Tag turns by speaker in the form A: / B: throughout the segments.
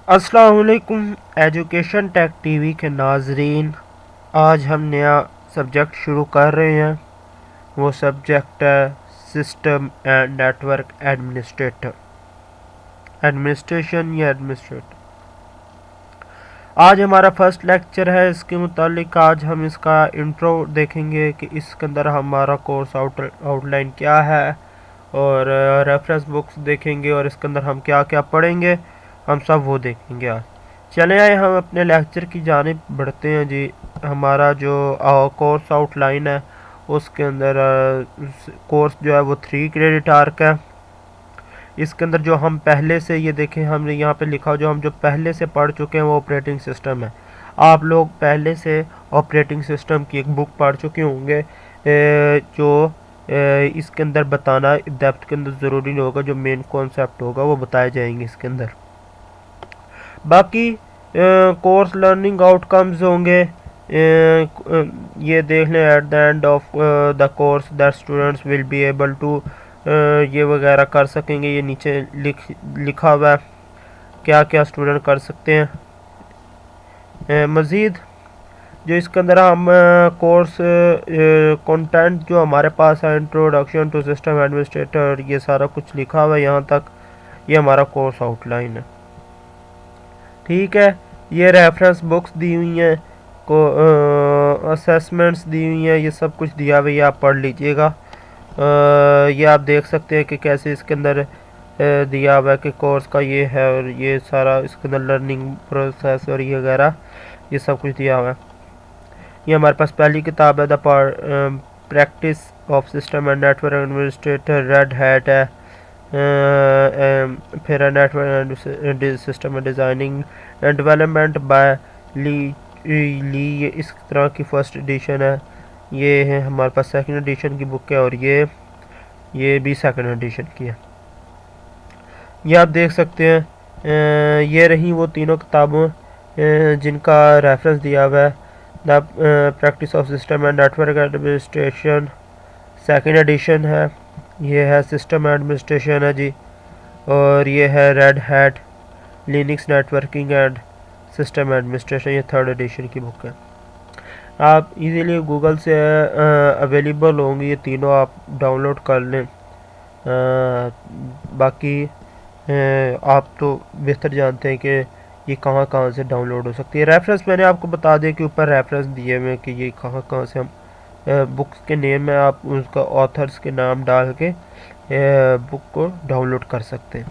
A: अस्सलाम वालेकुम education take TV के नाजरीन। आज हम नया सब्जेक्ट शुरू कर रहे हैं। वो सब्जेक्ट है system and network administrator, administration या एडमिनिस्ट्रेटर। आज हमारा फर्स्ट लेक्चर है इसके मुतालिक। आज हम इसका इंट्रो देखेंगे कि इसके अंदर हमारा कोर्स आउटलाइन क्या है, और रेफरेंस बुक्स देखेंगे, और इसके अंदर हम क्या क्या पढ़ेंगे हम सब वो देखेंगे आज। चले आए हम अपने लेक्चर की जानिब बढ़ते हैं जी। हमारा जो कोर्स आउटलाइन है उसके अंदर कोर्स जो है वो 3 क्रेडिट आर्क है। इसके अंदर जो हम पहले से ये देखें, हमने यहाँ पे लिखा जो हम जो पहले से पढ़ चुके हैं वो ऑपरेटिंग सिस्टम है। आप लोग पहले से ऑपरेटिंग सिस्टम की एक बुक पढ़ चुके होंगे। जो इसके अंदर बताना डेप्थ के अंदर ज़रूरी नहीं होगा, जो मेन कॉन्सेप्ट होगा वो बताए जाएंगे इसके अंदर। बाकी कोर्स लर्निंग आउटकम्स होंगे, ये देख लें at the end of the course that students will be able to, ये वगैरह कर सकेंगे। ये नीचे लिखा हुआ है क्या क्या स्टूडेंट कर सकते हैं। मज़ीद जो इसके अंदर हम कोर्स कंटेंट जो हमारे पास है, इंट्रोडक्शन टू सिस्टम एडमिनिस्ट्रेटर, ये सारा कुछ लिखा हुआ है यहाँ तक। ये हमारा कोर्स आउटलाइन है, ठीक है। ये रेफरेंस बुक्स दी हुई हैं, को असेसमेंट्स दी हुई हैं, ये सब कुछ दिया हुआ है, आप पढ़ लीजिएगा। ये आप देख सकते हैं कि कैसे इसके अंदर दिया हुआ है कि कोर्स का ये है, और ये सारा इसके अंदर लर्निंग प्रोसेस और ये वगैरह ये सब कुछ दिया हुआ है। ये हमारे पास पहली किताब है the practice of system and network administrator, red hat है। फिर network system designing and development by Lee ये इस तरह की फर्स्ट एडिशन है। ये है हमारे पास सेकंड एडिशन की बुक है, और ये भी सेकंड एडिशन की है। ये आप देख सकते हैं। ये रही वो तीनों किताबों जिनका रेफरेंस दिया हुआ है। The practice of system and network administration second edition है। ये है सिस्टम एडमिनिस्ट्रेशन है जी, और ये है red hat Linux networking and system administration, ये थर्ड एडिशन की बुक है। आप इजीली गूगल से अवेलेबल होंगी, ये तीनों आप डाउनलोड कर लें। बाकी आप तो बेहतर जानते हैं कि ये कहाँ कहाँ से डाउनलोड हो सकती है। रेफरेंस मैंने आपको बता दिया कि ऊपर रेफरेंस दिए हुए कि ये कहाँ कहाँ से हम बुक्स के नेम में आप उसका ऑथर्स के नाम डाल के बुक को डाउनलोड कर सकते हैं।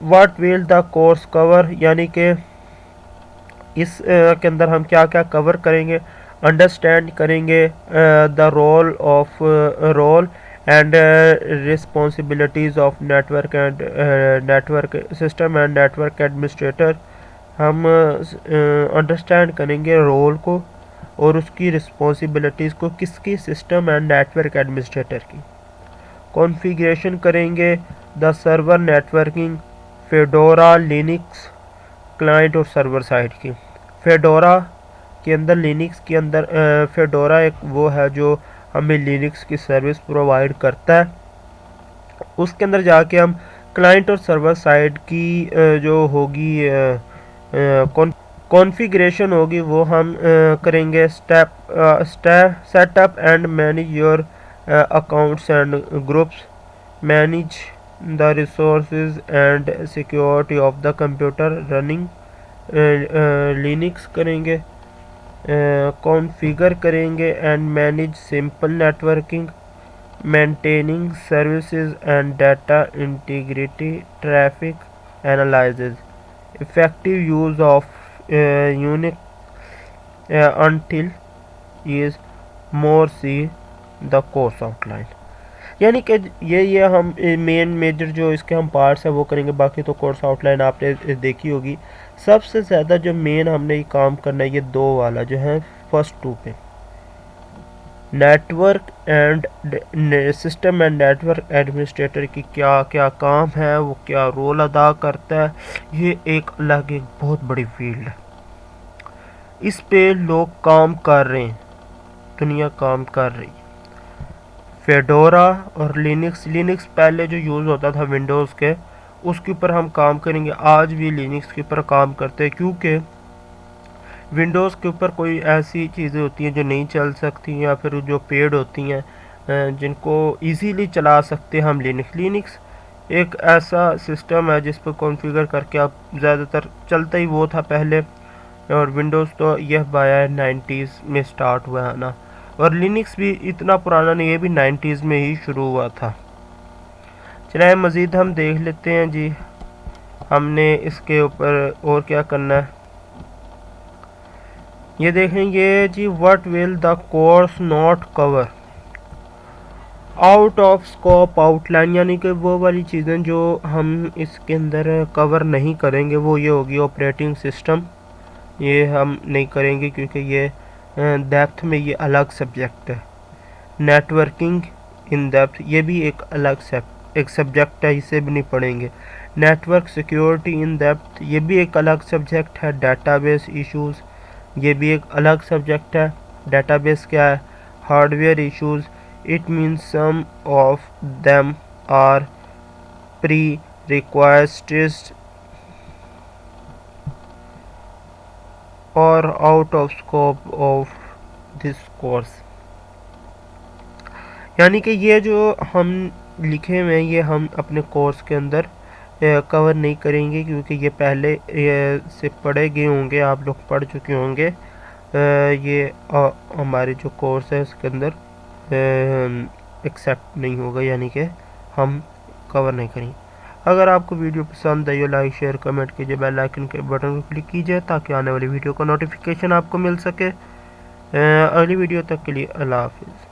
A: What will the course cover, यानी कि इस के अंदर हम क्या क्या कवर करेंगे, अंडरस्टैंड करेंगे the role and responsibilities of network and network system and network administrator. हम अंडरस्टैंड करेंगे रोल को और उसकी रिस्पॉन्सिबिलिटीज़ को, किसकी, सिस्टम एंड नेटवर्क एडमिनिस्ट्रेटर की। कॉन्फ़िगरेशन करेंगे the server networking, Fedora Linux client और सर्वर साइड की। फेडोरा के अंदर, लिनक्स के अंदर फेडोरा एक वो है जो हमें लिनक्स की सर्विस प्रोवाइड करता है। उसके अंदर जाके हम क्लाइंट और सर्वर साइड की जो होगी कॉन्फ़िगरेशन होगी वो हम करेंगे। Setup and manage your accounts and groups, manage the resources and security of the computer running Linux करेंगे। कॉन्फ़िगर करेंगे and manage simple networking, maintaining services and data integrity, traffic analysis, effective use of unique until is more see the course outline। यानी कि ये हम main major जो इसके हम parts हैं वो करेंगे। बाकी तो कोर्स आउटलाइन आपने देखी होगी। सबसे ज़्यादा जो मेन हमने ये काम करना है ये दो वाला जो है फर्स्ट टू पे, network and system and network administrator की क्या क्या काम है, वो क्या रोल अदा करता है। ये एक अलग एक बहुत बड़ी फील्ड है, इस पे लोग काम कर रहे हैं, दुनिया काम कर रही है। फेडोरा और लिनक्स पहले जो यूज़ होता था विंडोज़ के, उसके ऊपर हम काम करेंगे। आज भी लिनक्स के ऊपर काम करते हैं, क्योंकि विंडोज़ के ऊपर कोई ऐसी चीज़ें होती हैं जो नहीं चल सकती, या फिर जो पेड होती हैं जिनको इजीली चला सकते हैं हम लिनक्स एक ऐसा सिस्टम है जिस पर कॉन्फ़िगर करके आप ज़्यादातर चलता ही वो था पहले। और विंडोज़ तो यह बाया 90s में स्टार्ट हुआ है ना, और लिनक्स भी इतना पुराना नहीं, ये भी 90s में ही शुरू हुआ था। चलिए मज़ीद हम देख लेते हैं जी, हमने इसके ऊपर और क्या करना है। ये देखेंगे जी, what will the course not cover. Out of scope outline, यानी कि वो वाली चीज़ें जो हम इसके अंदर कवर नहीं करेंगे वो ये होगी ऑपरेटिंग सिस्टम, ये हम नहीं करेंगे क्योंकि ये डेप्थ में ये अलग सब्जेक्ट है। नेटवर्किंग इन डेप्थ ये भी एक अलग एक सब्जेक्ट है, इसे भी नहीं पढ़ेंगे। नेटवर्क सिक्योरिटी इन डेप्थ ये भी एक अलग सब्जेक्ट है। डेटाबेस इश्यूज़ ये भी एक अलग सब्जेक्ट है। डेटाबेस क्या है? Hardware issues, it means some of them are pre requested और out of scope of this course, यानी कि ये जो हम लिखे हुए हैं ये हम अपने कोर्स के अंदर कवर नहीं करेंगे, क्योंकि ये पहले से पढ़े गए होंगे, आप लोग पढ़ चुके होंगे। ये हमारे जो कोर्स है उसके अंदर एक्सेप्ट नहीं होगा, यानी कि हम कवर नहीं करेंगे। अगर आपको वीडियो पसंद आई हो लाइक शेयर कमेंट कीजिए, बेल आइकन के बटन को क्लिक कीजिए ताकि आने वाली वीडियो का नोटिफिकेशन आपको मिल सके। अगली वीडियो तक के लिए अल्लाह हाफिज़।